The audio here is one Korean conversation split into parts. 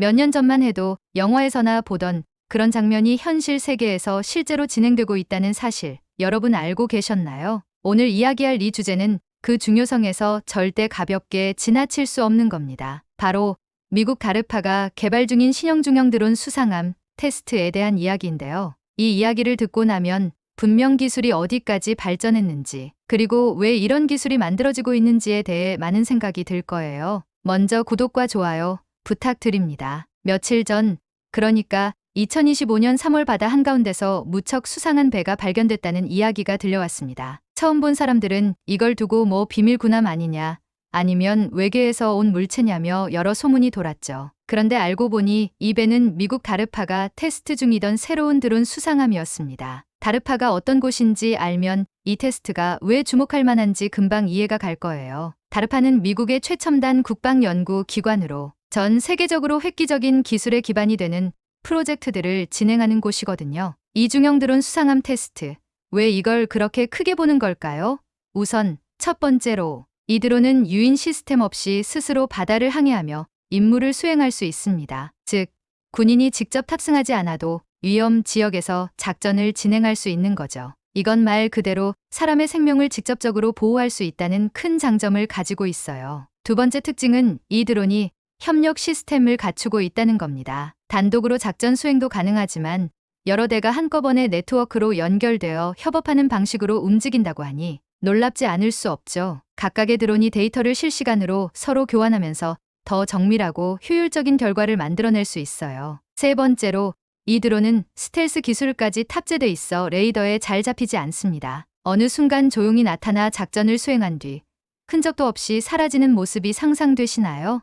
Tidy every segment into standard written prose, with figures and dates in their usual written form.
몇 년 전만 해도 영화에서나 보던 그런 장면이 현실 세계에서 실제로 진행되고 있다는 사실 여러분 알고 계셨나요? 오늘 이야기할 이 주제는 그 중요성에서 절대 가볍게 지나칠 수 없는 겁니다. 바로 미국 다르파가 개발 중인 신형 중형 드론 수상함 테스트에 대한 이야기인데요. 이 이야기를 듣고 나면 분명 기술이 어디까지 발전했는지, 그리고 왜 이런 기술이 만들어지고 있는지에 대해 많은 생각이 들 거예요. 먼저 구독과 좋아요 부탁드립니다. 며칠 전, 그러니까 2025년 3월 바다 한가운데서 무척 수상한 배가 발견됐다는 이야기가 들려왔습니다. 처음 본 사람들은 이걸 두고 뭐 비밀 군함 아니냐, 아니면 외계에서 온 물체냐며 여러 소문이 돌았죠. 그런데 알고 보니 이 배는 미국 다르파가 테스트 중이던 새로운 드론 수상함이었습니다. 다르파가 어떤 곳인지 알면 이 테스트가 왜 주목할 만한지 금방 이해가 갈 거예요. 다르파는 미국의 최첨단 국방연구 기관으로 전 세계적으로 획기적인 기술의 기반이 되는 프로젝트들을 진행하는 곳이거든요. 이 중형 드론 수상함 테스트, 왜 이걸 그렇게 크게 보는 걸까요? 우선 첫 번째로 이 드론은 유인 시스템 없이 스스로 바다를 항해하며 임무를 수행할 수 있습니다. 즉, 군인이 직접 탑승하지 않아도 위험 지역에서 작전을 진행할 수 있는 거죠. 이건 말 그대로 사람의 생명을 직접적으로 보호할 수 있다는 큰 장점을 가지고 있어요. 두 번째 특징은 이 드론이 협력 시스템을 갖추고 있다는 겁니다. 단독으로 작전 수행도 가능하지만 여러 대가 한꺼번에 네트워크로 연결되어 협업하는 방식으로 움직인다고 하니 놀랍지 않을 수 없죠. 각각의 드론이 데이터를 실시간으로 서로 교환하면서 더 정밀하고 효율적인 결과를 만들어낼 수 있어요. 세 번째로 이 드론은 스텔스 기술까지 탑재돼 있어 레이더에 잘 잡히지 않습니다. 어느 순간 조용히 나타나 작전을 수행한 뒤 흔적도 없이 사라지는 모습이 상상되시나요?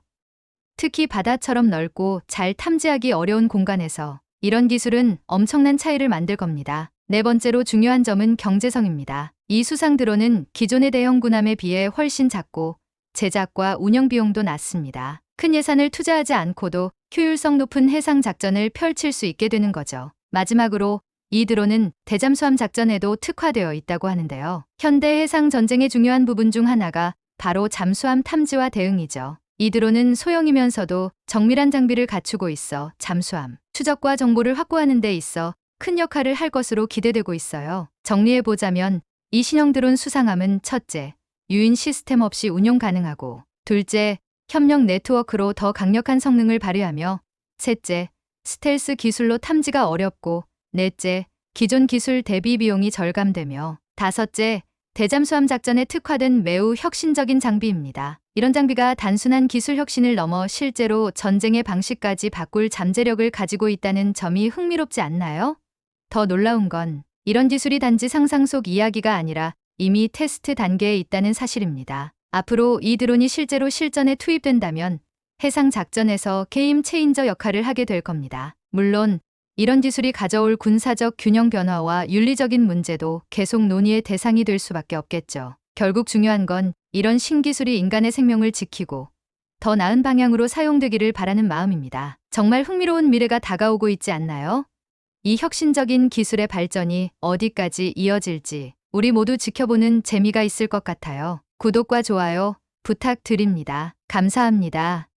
특히 바다처럼 넓고 잘 탐지하기 어려운 공간에서 이런 기술은 엄청난 차이를 만들 겁니다. 네 번째로 중요한 점은 경제성입니다. 이 수상 드론은 기존의 대형 군함에 비해 훨씬 작고 제작과 운영 비용도 낮습니다. 큰 예산을 투자하지 않고도 효율성 높은 해상 작전을 펼칠 수 있게 되는 거죠. 마지막으로 이 드론은 대잠수함 작전에도 특화되어 있다고 하는데요. 현대 해상 전쟁의 중요한 부분 중 하나가 바로 잠수함 탐지와 대응이죠. 이 드론은 소형이면서도 정밀한 장비를 갖추고 있어 잠수함 추적과 정보를 확보하는 데 있어 큰 역할을 할 것으로 기대되고 있어요. 정리해보자면 이 신형 드론 수상함은 첫째, 유인 시스템 없이 운용 가능하고, 둘째, 협력 네트워크로 더 강력한 성능을 발휘하며, 셋째, 스텔스 기술로 탐지가 어렵고, 넷째, 기존 기술 대비 비용이 절감되며, 다섯째, 대잠수함 작전에 특화된 매우 혁신적인 장비입니다. 이런 장비가 단순한 기술 혁신을 넘어 실제로 전쟁의 방식까지 바꿀 잠재력을 가지고 있다는 점이 흥미롭지 않나요? 더 놀라운 건 이런 기술이 단지 상상 속 이야기가 아니라 이미 테스트 단계에 있다는 사실입니다. 앞으로 이 드론이 실제로 실전에 투입된다면 해상 작전에서 게임 체인저 역할을 하게 될 겁니다. 물론 이런 기술이 가져올 군사적 균형 변화와 윤리적인 문제도 계속 논의의 대상이 될 수밖에 없겠죠. 결국 중요한 건 이런 신기술이 인간의 생명을 지키고 더 나은 방향으로 사용되기를 바라는 마음입니다. 정말 흥미로운 미래가 다가오고 있지 않나요? 이 혁신적인 기술의 발전이 어디까지 이어질지 우리 모두 지켜보는 재미가 있을 것 같아요. 구독과 좋아요 부탁드립니다. 감사합니다.